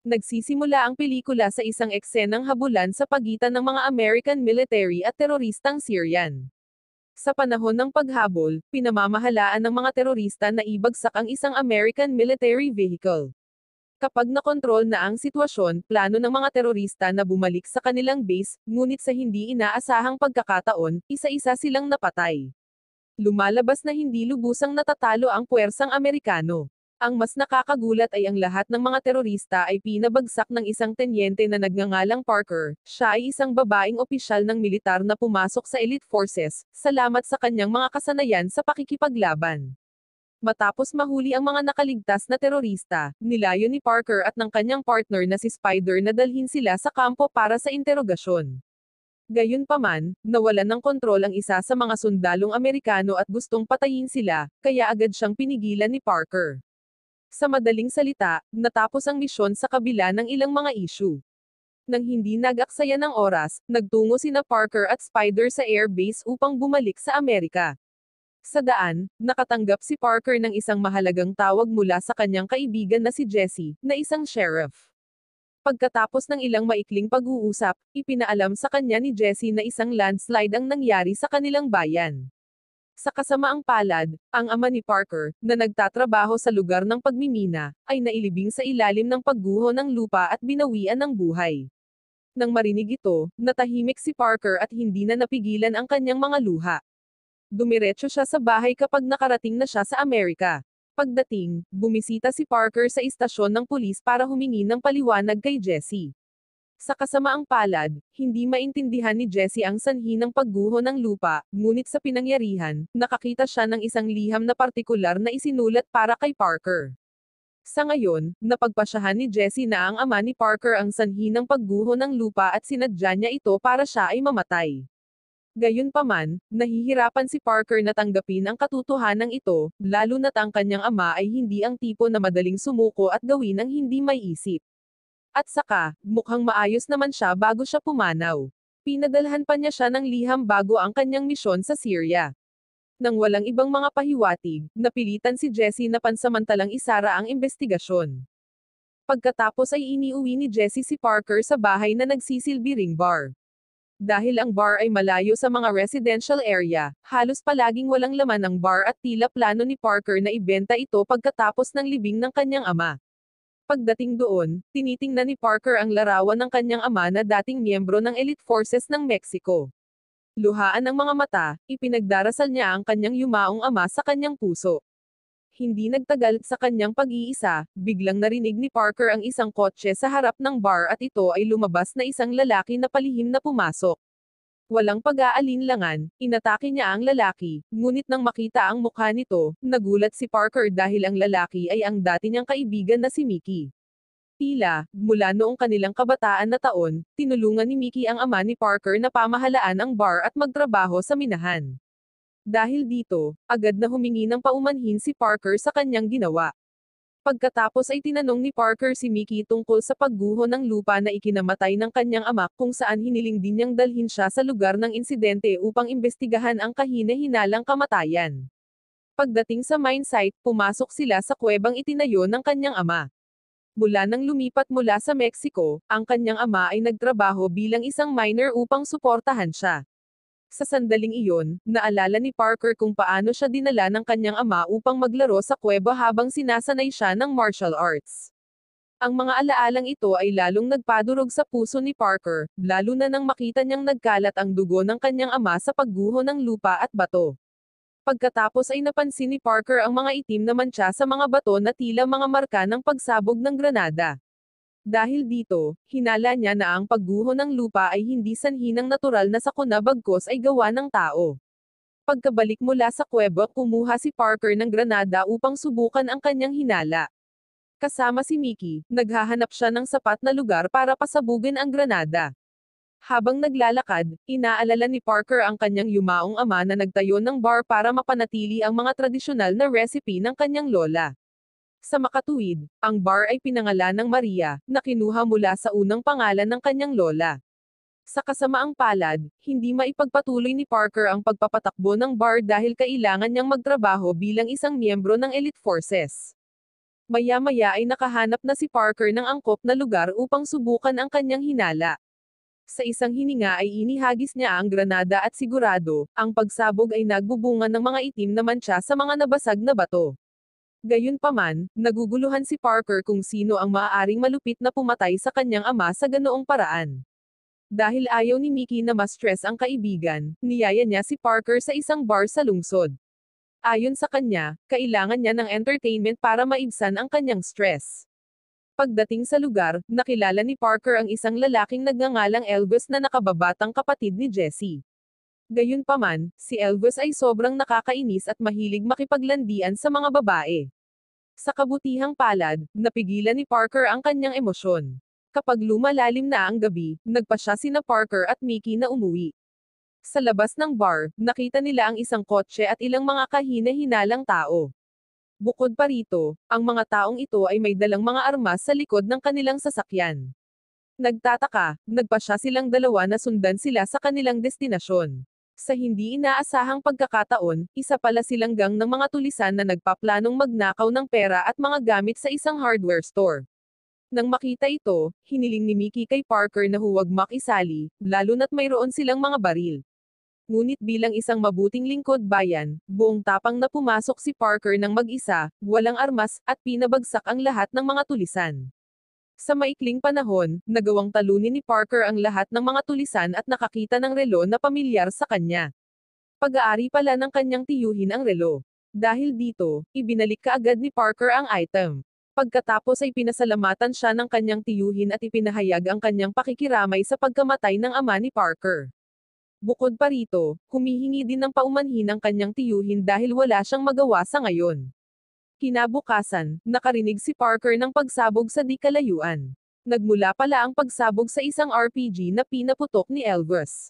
Nagsisimula ang pelikula sa isang eksenang habulan sa pagitan ng mga American military at teroristang Syrian. Sa panahon ng paghabol, pinamamahalaan ng mga terorista na ibagsak ang isang American military vehicle. Kapag nakontrol na ang sitwasyon, plano ng mga terorista na bumalik sa kanilang base, ngunit sa hindi inaasahang pagkakataon, isa-isa silang napatay. Lumalabas na hindi lubusang natatalo ang puwersang Amerikano. Ang mas nakakagulat ay ang lahat ng mga terorista ay pinabagsak ng isang tenyente na nagngangalang Parker. Siya ay isang babaeng opisyal ng militar na pumasok sa elite forces, salamat sa kanyang mga kasanayan sa pakikipaglaban. Matapos mahuli ang mga nakaligtas na terorista, nilayo ni Parker at ng kanyang partner na si Spider na dalhin sila sa kampo para sa interogasyon. Gayunpaman, nawalan ng kontrol ang isa sa mga sundalong Amerikano at gustong patayin sila, kaya agad siyang pinigilan ni Parker. Sa madaling salita, natapos ang misyon sa kabila ng ilang mga issue. Nang hindi nag-aksaya ng oras, nagtungo sina Parker at Spider sa airbase upang bumalik sa Amerika. Sa daan, nakatanggap si Parker ng isang mahalagang tawag mula sa kanyang kaibigan na si Jesse, na isang sheriff. Pagkatapos ng ilang maikling pag-uusap, ipinaalam sa kanya ni Jesse na isang landslide ang nangyari sa kanilang bayan. Sa kasamaang palad, ang ama ni Parker, na nagtatrabaho sa lugar ng pagmimina, ay nailibing sa ilalim ng pagguho ng lupa at binawian ng buhay. Nang marinig ito, natahimik si Parker at hindi na napigilan ang kanyang mga luha. Dumiretso siya sa bahay kapag nakarating na siya sa Amerika. Pagdating, bumisita si Parker sa istasyon ng pulis para humingi ng paliwanag kay Jesse. Sa kasamaang palad, hindi maintindihan ni Jesse ang sanhi ng pagguho ng lupa, ngunit sa pinangyarihan, nakakita siya ng isang liham na partikular na isinulat para kay Parker. Sa ngayon, napagpasyahan ni Jesse na ang ama ni Parker ang sanhi ng pagguho ng lupa at sinadya niya ito para siya ay mamatay. Gayunpaman, nahihirapan si Parker na tanggapin ang katotohanan ito, lalo na't ang kanyang ama ay hindi ang tipo na madaling sumuko at gawin ang hindi may isip. At saka, mukhang maayos naman siya bago siya pumanaw. Pinadalhan pa niya siya ng liham bago ang kanyang misyon sa Syria. Nang walang ibang mga pahiwatig, napilitan si Jesse na pansamantalang isara ang investigasyon. Pagkatapos ay iniuwi ni Jesse si Parker sa bahay na nagsisilbi ring bar. Dahil ang bar ay malayo sa mga residential area, halos palaging walang laman ang bar at tila plano ni Parker na ibenta ito pagkatapos ng libing ng kanyang ama. Pagdating doon, tinitingnan ni Parker ang larawan ng kanyang ama na dating miyembro ng elite forces ng Mexico. Luhaan ang mga mata, ipinagdarasal niya ang kanyang yumaong ama sa kanyang puso. Hindi nagtagal sa kanyang pag-iisa, biglang narinig ni Parker ang isang kotse sa harap ng bar at ito ay lumabas na isang lalaki na palihim na pumasok. Walang pag-aalinlangan, inatake niya ang lalaki, ngunit nang makita ang mukha nito, nagulat si Parker dahil ang lalaki ay ang dati niyang kaibigan na si Mickey. Tila, mula noong kanilang kabataan na taon, tinulungan ni Mickey ang ama ni Parker na pamahalaan ang bar at magtrabaho sa minahan. Dahil dito, agad na humingi ng paumanhin si Parker sa kanyang ginawa. Pagkatapos ay tinanong ni Parker si Mickey tungkol sa pagguho ng lupa na ikinamatay ng kanyang ama kung saan hiniling din niyang dalhin siya sa lugar ng insidente upang imbestigahan ang kahina-hinalang kamatayan. Pagdating sa mine site, pumasok sila sa kuwebang itinayo ng kanyang ama. Mula nang lumipat mula sa Mexico, ang kanyang ama ay nagtrabaho bilang isang miner upang suportahan siya. Sa sandaling iyon, naalala ni Parker kung paano siya dinala ng kanyang ama upang maglaro sa kuweba habang sinasanay siya ng martial arts. Ang mga alaalang ito ay lalong nagpadurog sa puso ni Parker, lalo na nang makita niyang nagkalat ang dugo ng kanyang ama sa pagguho ng lupa at bato. Pagkatapos ay napansin ni Parker ang mga itim na mantsa sa mga bato na tila mga marka ng pagsabog ng granada. Dahil dito, hinala niya na ang pagguho ng lupa ay hindi sanhi ng natural na sakuna bagkus ay gawa ng tao. Pagkabalik mula sa kuweba, kumuha si Parker ng granada upang subukan ang kanyang hinala. Kasama si Mickey, naghahanap siya ng sapat na lugar para pasabugin ang granada. Habang naglalakad, inaalala ni Parker ang kanyang yumaong ama na nagtayo ng bar para mapanatili ang mga tradisyonal na recipe ng kanyang lola. Sa makatuwid, ang bar ay pinangalan ng Maria, na kinuha mula sa unang pangalan ng kanyang lola. Sa kasamaang palad, hindi maipagpatuloy ni Parker ang pagpapatakbo ng bar dahil kailangan niyang magtrabaho bilang isang miyembro ng elite forces. Maya-maya ay nakahanap na si Parker ng angkop na lugar upang subukan ang kanyang hinala. Sa isang hininga ay inihagis niya ang granada at sigurado, ang pagsabog ay nagbubunga ng mga itim na mantsa sa mga nabasag na bato. Gayunpaman, naguguluhan si Parker kung sino ang maaaring malupit na pumatay sa kanyang ama sa ganoong paraan. Dahil ayaw ni Mickey na ma-stress ang kaibigan, niyaya niya si Parker sa isang bar sa lungsod. Ayon sa kanya, kailangan niya ng entertainment para maibsan ang kanyang stress. Pagdating sa lugar, nakilala ni Parker ang isang lalaking nagngangalang Elvis na nakababatang kapatid ni Jessie. Gayunpaman, si Elvis ay sobrang nakakainis at mahilig makipaglandian sa mga babae. Sa kabutihang palad, napigilan ni Parker ang kanyang emosyon. Kapag lumalalim na ang gabi, nagpa siya sina Parker at Mickey na umuwi. Sa labas ng bar, nakita nila ang isang kotse at ilang mga kahina-hinalang tao. Bukod pa rito, ang mga taong ito ay may dalang mga armas sa likod ng kanilang sasakyan. Nagtataka, nagpa siya silang dalawa na sundan sila sa kanilang destinasyon. Sa hindi inaasahang pagkakataon, isa pala silang gang ng mga tulisan na nagpaplanong magnakaw ng pera at mga gamit sa isang hardware store. Nang makita ito, hiniling ni Mickey kay Parker na huwag makisali, lalo na't mayroon silang mga baril. Ngunit bilang isang mabuting lingkod bayan, buong tapang na pumasok si Parker ng mag-isa, walang armas, at pinabagsak ang lahat ng mga tulisan. Sa maikling panahon, nagawang talunin ni Parker ang lahat ng mga tulisan at nakakita ng relo na pamilyar sa kanya. Pag-aari pala ng kanyang tiyuhin ang relo. Dahil dito, ibinalik kaagad ni Parker ang item. Pagkatapos ay pinasalamatan siya ng kanyang tiyuhin at ipinahayag ang kanyang pakikiramay sa pagkamatay ng ama ni Parker. Bukod pa rito, humihingi din ng paumanhin ang kanyang tiyuhin dahil wala siyang magawa sa ngayon. Kinabukasan, nakarinig si Parker ng pagsabog sa di kalayuan. Nagmula pala ang pagsabog sa isang RPG na pinaputok ni Elvis.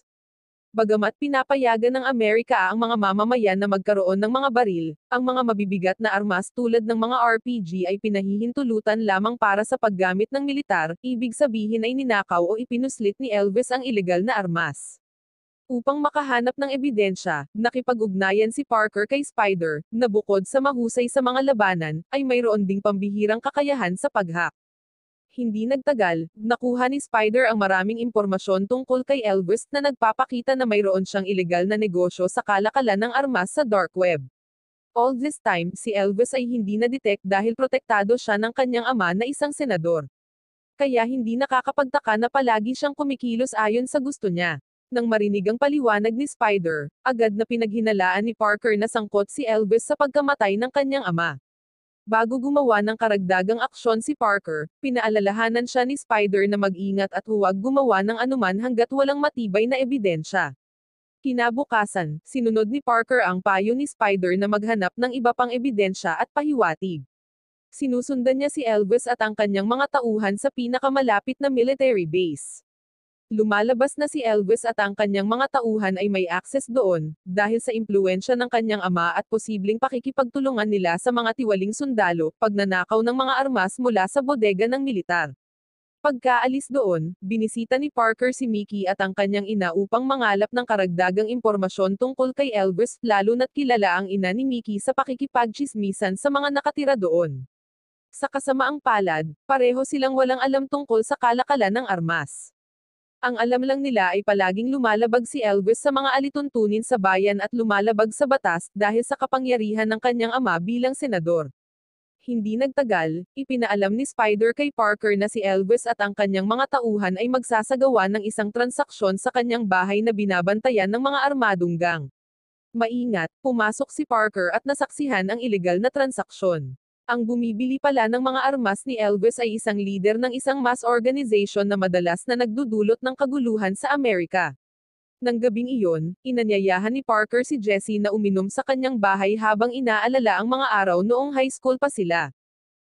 Bagamat pinapayagan ng Amerika ang mga mamamayan na magkaroon ng mga baril, ang mga mabibigat na armas tulad ng mga RPG ay pinahihintulutan lamang para sa paggamit ng militar, ibig sabihin ay ninakaw o ipinuslit ni Elvis ang ilegal na armas. Upang makahanap ng ebidensya, nakipag-ugnayan si Parker kay Spider, na bukod sa mahusay sa mga labanan, ay mayroon ding pambihirang kakayahan sa pag-hack. Hindi nagtagal, nakuha ni Spider ang maraming impormasyon tungkol kay Elvis na nagpapakita na mayroon siyang ilegal na negosyo sa kalakalan ng armas sa dark web. All this time, si Elvis ay hindi na-detect dahil protektado siya ng kanyang ama na isang senador. Kaya hindi nakakapagtaka na palagi siyang kumikilos ayon sa gusto niya. Nang marinig ang paliwanag ni Spider, agad na pinaghinalaan ni Parker na sangkot si Elvis sa pagkamatay ng kanyang ama. Bago gumawa ng karagdagang aksyon si Parker, pinaalalahanan siya ni Spider na mag-ingat at huwag gumawa ng anuman hanggat walang matibay na ebidensya. Kinabukasan, sinunod ni Parker ang payo ni Spider na maghanap ng iba pang ebidensya at pahiwatig. Sinusundan niya si Elvis at ang kanyang mga tauhan sa pinakamalapit na military base. Lumalabas na si Elvis at ang kanyang mga tauhan ay may access doon, dahil sa impluensya ng kanyang ama at posibleng pakikipagtulungan nila sa mga tiwaling sundalo, pagnanakaw ng mga armas mula sa bodega ng militar. Pagkaalis doon, binisita ni Parker si Mickey at ang kanyang ina upang mangalap ng karagdagang impormasyon tungkol kay Elvis, lalo na't kilala ang ina ni Mickey sa pakikipagtsismisan sa mga nakatira doon. Sa kasamaang palad, pareho silang walang alam tungkol sa kalakalan ng armas. Ang alam lang nila ay palaging lumalabag si Elvis sa mga alituntunin sa bayan at lumalabag sa batas dahil sa kapangyarihan ng kanyang ama bilang senador. Hindi nagtagal, ipinaalam ni Spider kay Parker na si Elvis at ang kanyang mga tauhan ay magsasagawa ng isang transaksyon sa kanyang bahay na binabantayan ng mga armadong gang. Maingat, pumasok si Parker at nasaksihan ang ilegal na transaksyon. Ang bumibili pala ng mga armas ni Elvis ay isang leader ng isang mass organization na madalas na nagdudulot ng kaguluhan sa Amerika. Nang gabing iyon, inanyayahan ni Parker si Jessie na uminom sa kanyang bahay habang inaalala ang mga araw noong high school pa sila.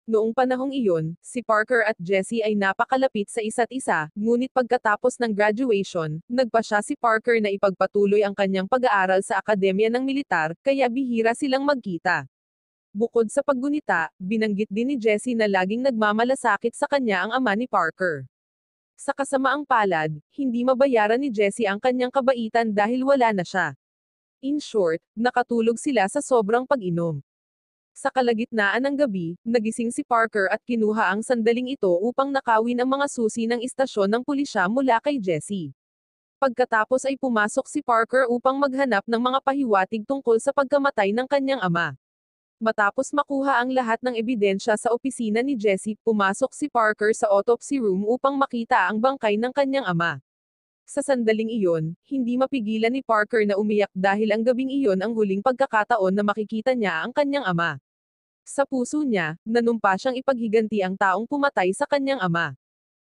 Noong panahong iyon, si Parker at Jessie ay napakalapit sa isa't isa, ngunit pagkatapos ng graduation, nagpa siya si Parker na ipagpatuloy ang kanyang pag-aaral sa akademya ng militar, kaya bihira silang magkita. Bukod sa paggunita, binanggit din ni Jessie na laging nagmamalasakit sa kanya ang ama ni Parker. Sa kasamaang palad, hindi mabayaran ni Jessie ang kanyang kabaitan dahil wala na siya. In short, nakatulog sila sa sobrang pag-inom. Sa kalagitnaan ng gabi, nagising si Parker at kinuha ang sandaling ito upang nakawin ang mga susi ng istasyon ng pulisya mula kay Jesse. Pagkatapos ay pumasok si Parker upang maghanap ng mga pahiwatig tungkol sa pagkamatay ng kanyang ama. Matapos makuha ang lahat ng ebidensya sa opisina ni Jesse, pumasok si Parker sa autopsy room upang makita ang bangkay ng kanyang ama. Sa sandaling iyon, hindi mapigilan ni Parker na umiyak dahil ang gabing iyon ang huling pagkakataon na makikita niya ang kanyang ama. Sa puso niya, nanumpa siyang ipaghiganti ang taong pumatay sa kanyang ama.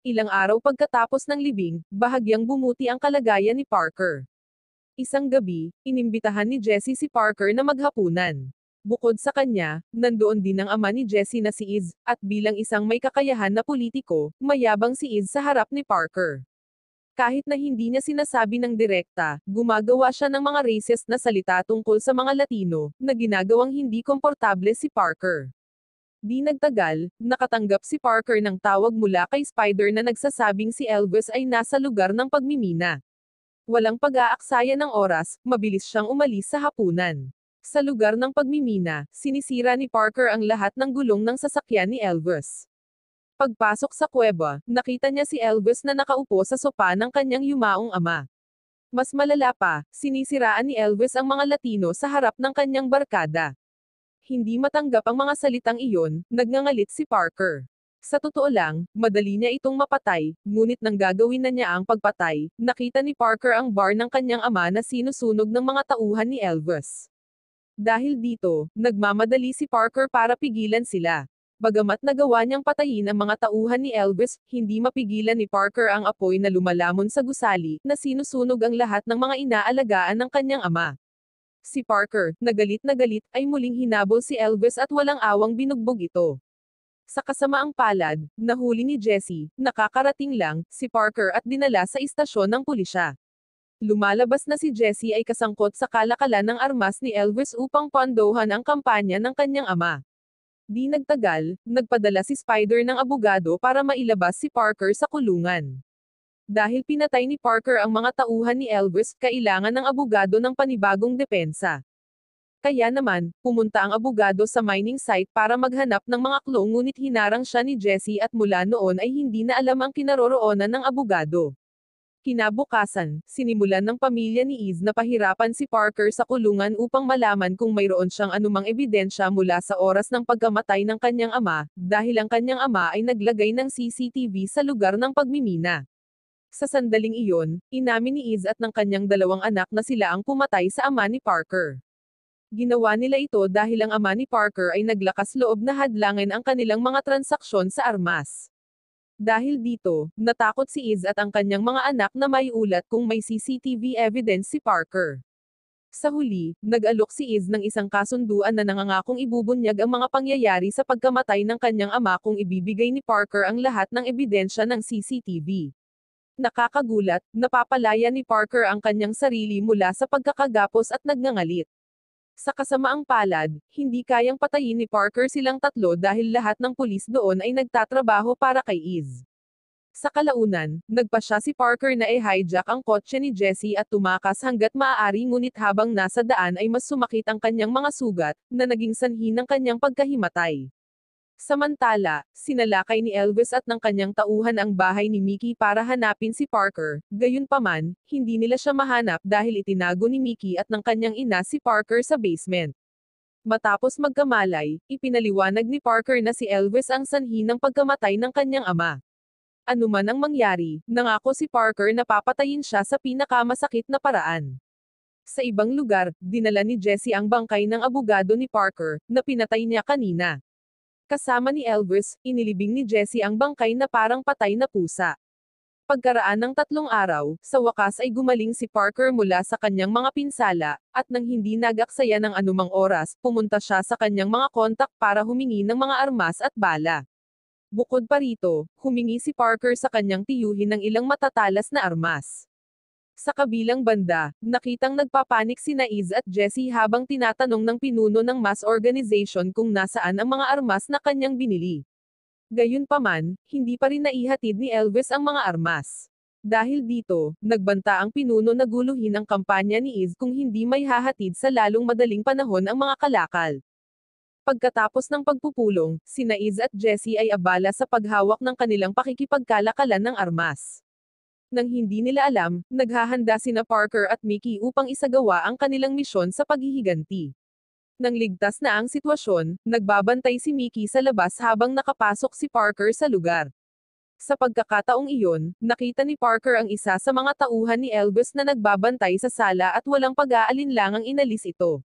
Ilang araw pagkatapos ng libing, bahagyang bumuti ang kalagayan ni Parker. Isang gabi, inimbitahan ni Jesse si Parker na maghapunan. Bukod sa kanya, nandoon din ang ama ni Jesse na si Iz, at bilang isang may kakayahan na politiko, mayabang si Iz sa harap ni Parker. Kahit na hindi niya sinasabi ng direkta, gumagawa siya ng mga racist na salita tungkol sa mga Latino, na ginagawang hindi komportable si Parker. Di nagtagal, nakatanggap si Parker ng tawag mula kay Spider na nagsasabing si Elvis ay nasa lugar ng pagmimina. Walang pag-aaksaya ng oras, mabilis siyang umalis sa hapunan. Sa lugar ng pagmimina, sinisira ni Parker ang lahat ng gulong ng sasakyan ni Elvis. Pagpasok sa kuweba, nakita niya si Elvis na nakaupo sa sopa ng kanyang yumaong ama. Mas malala pa, sinisiraan ni Elvis ang mga Latino sa harap ng kanyang barkada. Hindi matanggap ang mga salitang iyon, nagngangalit si Parker. Sa totoo lang, madali niya itong mapatay, ngunit nang gagawin na niya ang pagpatay, nakita ni Parker ang bar ng kanyang ama na sinusunog ng mga tauhan ni Elvis. Dahil dito, nagmamadali si Parker para pigilan sila. Bagamat nagawa niyang patayin ang mga tauhan ni Elvis, hindi mapigilan ni Parker ang apoy na lumalamon sa gusali, na sinusunog ang lahat ng mga inaalagaan ng kanyang ama. Si Parker, na galit, ay muling hinabol si Elvis at walang awang binugbog ito. Sa kasamaang palad, nahuli ni Jesse, nakakarating lang, si Parker at dinala sa istasyon ng pulisya. Lumalabas na si Jesse ay kasangkot sa kalakalan ng armas ni Elvis upang pondohan ang kampanya ng kanyang ama. Di nagtagal, nagpadala si Spider ng abogado para mailabas si Parker sa kulungan. Dahil pinatay ni Parker ang mga tauhan ni Elvis, kailangan ng abogado ng panibagong depensa. Kaya naman, pumunta ang abogado sa mining site para maghanap ng mga clue ngunit hinarang siya ni Jesse at mula noon ay hindi na alam ang kinaroroonan ng abogado. Kinabukasan, sinimulan ng pamilya ni Iz na pahirapan si Parker sa kulungan upang malaman kung mayroon siyang anumang ebidensya mula sa oras ng pagkamatay ng kanyang ama, dahil ang kanyang ama ay naglagay ng CCTV sa lugar ng pagmimina. Sa sandaling iyon, inamin ni Iz at ng kanyang dalawang anak na sila ang pumatay sa ama ni Parker. Ginawa nila ito dahil ang ama ni Parker ay naglakas loob na hadlangin ang kanilang mga transaksyon sa armas. Dahil dito, natakot si Iz at ang kanyang mga anak na may ulat kung may CCTV evidence si Parker. Sa huli, nag-alok si Iz ng isang kasunduan na nangangakong ibubunyag ang mga pangyayari sa pagkamatay ng kanyang ama kung ibibigay ni Parker ang lahat ng ebidensya ng CCTV. Nakakagulat, napapalaya ni Parker ang kanyang sarili mula sa pagkakagapos at nagngangalit. Sa kasamaang palad, hindi kayang patayin ni Parker silang tatlo dahil lahat ng pulis doon ay nagtatrabaho para kay Iz. Sa kalaunan, nagpasya si Parker na i-hijack ang kotse ni Jesse at tumakas hanggat maaari ngunit habang nasa daan ay mas sumakit ang kanyang mga sugat, na naging sanhi ng kanyang pagkahimatay. Samantala, sinalakay ni Elvis at ng kanyang tauhan ang bahay ni Mickey para hanapin si Parker, gayunpaman, hindi nila siya mahanap dahil itinago ni Mickey at ng kanyang ina si Parker sa basement. Matapos magkamalay, ipinaliwanag ni Parker na si Elvis ang sanhi ng pagkamatay ng kanyang ama. Anuman ang mangyari, nangako si Parker na papatayin siya sa pinakamasakit na paraan. Sa ibang lugar, dinala ni Jesse ang bangkay ng abogado ni Parker, na pinatay niya kanina. Kasama ni Elvis, inilibing ni Jesse ang bangkay na parang patay na pusa. Pagkaraan ng 3 araw, sa wakas ay gumaling si Parker mula sa kanyang mga pinsala, at nang hindi nag-aksaya ng anumang oras, pumunta siya sa kanyang mga kontak para humingi ng mga armas at bala. Bukod pa rito, humingi si Parker sa kanyang tiyuhin ng ilang matatalas na armas. Sa kabilang banda, nakitang nagpapanik sina Iz at Jesse habang tinatanong ng pinuno ng mass organization kung nasaan ang mga armas na kanyang binili. Gayunpaman, hindi pa rin naihatid ni Elvis ang mga armas. Dahil dito, nagbanta ang pinuno na guluhin ang kampanya ni Iz kung hindi may hahatid sa lalong madaling panahon ang mga kalakal. Pagkatapos ng pagpupulong, sina Iz at Jessie ay abala sa paghawak ng kanilang pakikipagkalakalan ng armas. Nang hindi nila alam, naghahanda sina Parker at Mickey upang isagawa ang kanilang misyon sa paghihiganti. Nang ligtas na ang sitwasyon, nagbabantay si Mickey sa labas habang nakapasok si Parker sa lugar. Sa pagkakataong iyon, nakita ni Parker ang isa sa mga tauhan ni Elvis na nagbabantay sa sala at walang pag-aalinlangang inalis ito.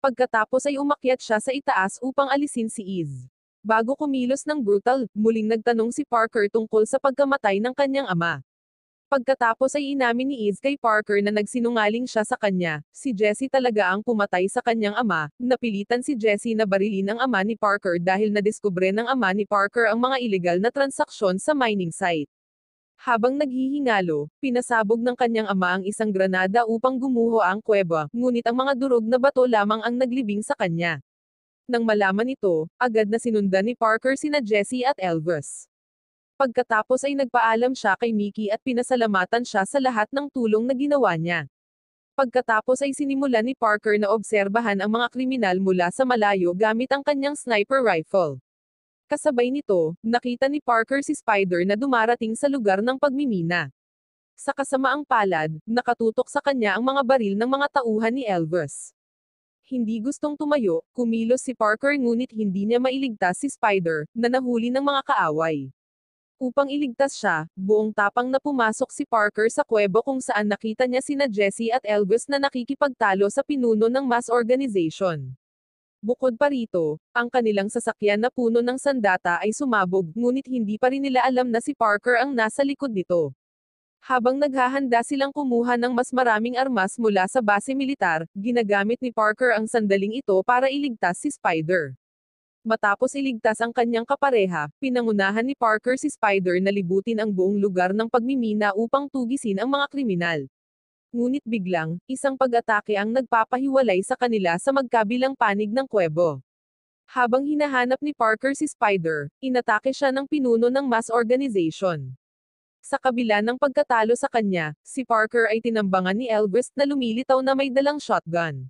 Pagkatapos ay umakyat siya sa itaas upang alisin si Iz. Bago kumilos ng brutal, muling nagtanong si Parker tungkol sa pagkamatay ng kanyang ama. Pagkatapos ay inamin ni Iz kay Parker na nagsinungaling siya sa kanya, si Jessie talaga ang pumatay sa kanyang ama, napilitan si Jessie na barilin ang ama ni Parker dahil nadiskubre ng ama ni Parker ang mga ilegal na transaksyon sa mining site. Habang naghihingalo, pinasabog ng kanyang ama ang isang granada upang gumuho ang kuweba, ngunit ang mga durog na bato lamang ang naglibing sa kanya. Nang malaman ito, agad na sinundan ni Parker sina Jessie at Elvis. Pagkatapos ay nagpaalam siya kay Mickey at pinasalamatan siya sa lahat ng tulong na ginawa niya. Pagkatapos ay sinimulan ni Parker na obserbahan ang mga kriminal mula sa malayo gamit ang kanyang sniper rifle. Kasabay nito, nakita ni Parker si Spider na dumarating sa lugar ng pagmimina. Sa kasamaang palad, nakatutok sa kanya ang mga baril ng mga tauhan ni Elvis. Hindi gustong tumayo, kumilos si Parker ngunit hindi niya mailigtas si Spider, na nahuli ng mga kaaway. Upang iligtas siya, buong tapang na pumasok si Parker sa kuweba kung saan nakita niya sina Jessie at Elvis na nakikipagtalo sa pinuno ng mass organization. Bukod pa rito, ang kanilang sasakyan na puno ng sandata ay sumabog, ngunit hindi pa rin nila alam na si Parker ang nasa likod nito. Habang naghahanda silang kumuha ng mas maraming armas mula sa base militar, ginagamit ni Parker ang sandaling ito para iligtas si Spider. Matapos iligtas ang kanyang kapareha, pinangunahan ni Parker si Spider na libutin ang buong lugar ng pagmimina upang tugisin ang mga kriminal. Ngunit biglang, isang pag-atake ang nagpapahiwalay sa kanila sa magkabilang panig ng kuwebo. Habang hinahanap ni Parker si Spider, inatake siya ng pinuno ng mass organization. Sa kabila ng pagkatalo sa kanya, si Parker ay tinambangan ni Elvis na lumilitaw na may dalang shotgun.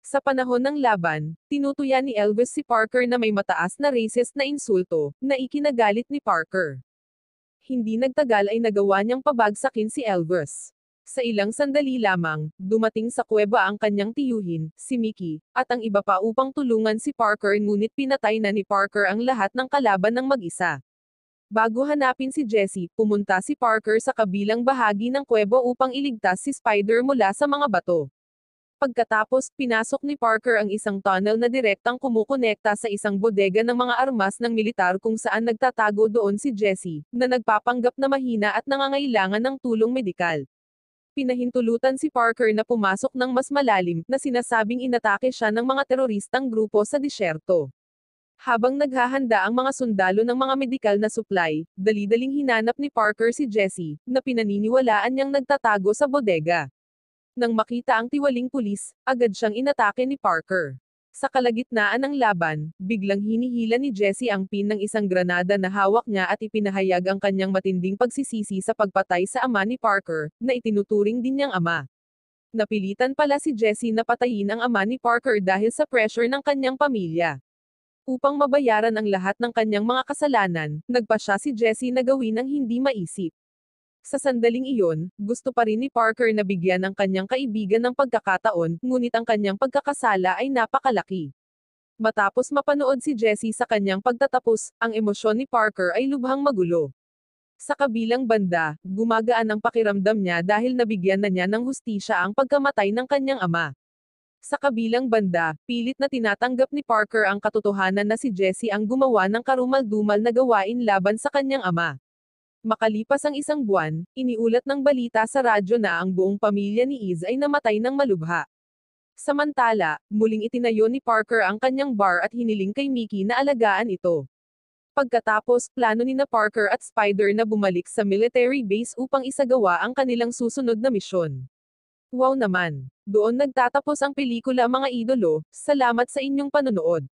Sa panahon ng laban, tinutuya ni Elvis si Parker na may mataas na racist na insulto, na ikinagalit ni Parker. Hindi nagtagal ay nagawa niyang pabagsakin si Elvis. Sa ilang sandali lamang, dumating sa kuweba ang kanyang tiyuhin, si Mickey, at ang iba pa upang tulungan si Parker ngunit pinatay na ni Parker ang lahat ng kalaban ng mag-isa. Bago hanapin si Jessie, pumunta si Parker sa kabilang bahagi ng kuweba upang iligtas si Spider mula sa mga bato. Pagkatapos, pinasok ni Parker ang isang tunnel na direktang kumukonekta sa isang bodega ng mga armas ng militar kung saan nagtatago doon si Jessie, na nagpapanggap na mahina at nangangailangan ng tulong medikal. Pinahintulutan si Parker na pumasok ng mas malalim, na sinasabing inatake siya ng mga teroristang grupo sa disyerto. Habang naghahanda ang mga sundalo ng mga medikal na supply, dali-daling hinanap ni Parker si Jessie, na pinaniniwalaan niyang nagtatago sa bodega. Nang makita ang tiwaling pulis, agad siyang inatake ni Parker. Sa kalagitnaan ng laban, biglang hinihila ni Jessie ang pin ng isang granada na hawak niya at ipinahayag ang kanyang matinding pagsisisi sa pagpatay sa ama ni Parker, na itinuturing din niyang ama. Napilitan pala si Jessie na patayin ang ama ni Parker dahil sa pressure ng kanyang pamilya. Upang mabayaran ang lahat ng kanyang mga kasalanan, nagpasya si Jessie na gawin ang hindi maisip. Sa sandaling iyon, gusto pa rin ni Parker na bigyan ng kanyang kaibigan ng pagkakataon, ngunit ang kanyang pagkakasala ay napakalaki. Matapos mapanood si Jessie sa kanyang pagtatapos, ang emosyon ni Parker ay lubhang magulo. Sa kabilang banda, gumagaan ang pakiramdam niya dahil nabigyan na niya ng hustisya ang pagkamatay ng kanyang ama. Sa kabilang banda, pilit na tinatanggap ni Parker ang katotohanan na si Jessie ang gumawa ng karumal-dumal na gawain laban sa kanyang ama. Makalipas ang isang buwan, iniulat ng balita sa radyo na ang buong pamilya ni Iz ay namatay ng malubha. Samantala, muling itinayo ni Parker ang kanyang bar at hiniling kay Mickey na alagaan ito. Pagkatapos, plano ni na Parker at Spider na bumalik sa military base upang isagawa ang kanilang susunod na misyon. Wow naman! Doon nagtatapos ang pelikula mga idolo, salamat sa inyong panonood.